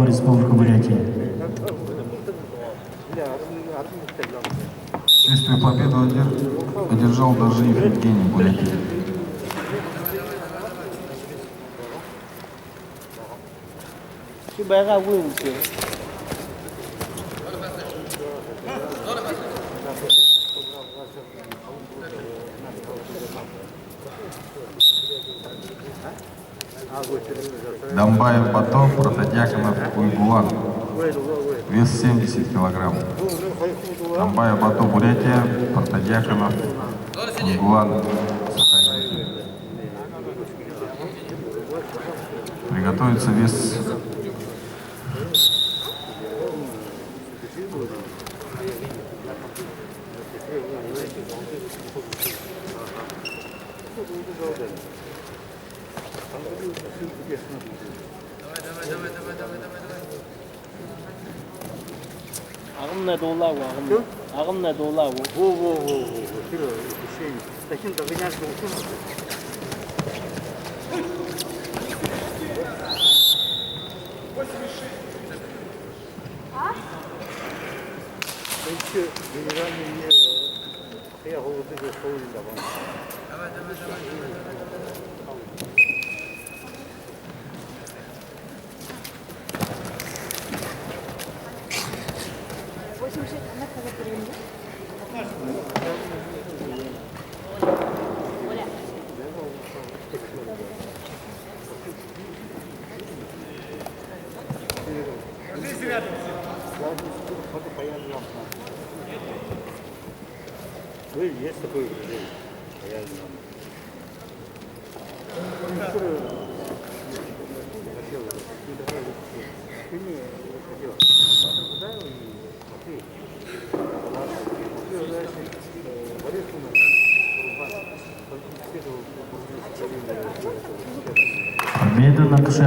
Баба, Республика Бурятия. Честную победу одержал Дожиев Евгений, Бурятия. Дамбаев Бато, Протодьяконов Уйгулан. Вес 70 килограмм. Дамбаев Бато, Бурятия, Протодьяконов Уйгулан. Приготовится вес. Ağım ne dolar bu ağım? Ağım ne dolar bu? Таким-то гонять получилось. Еще генеральный мне я голову тыгал в половину давал. Давай. Есть такое выражение. Победу на душе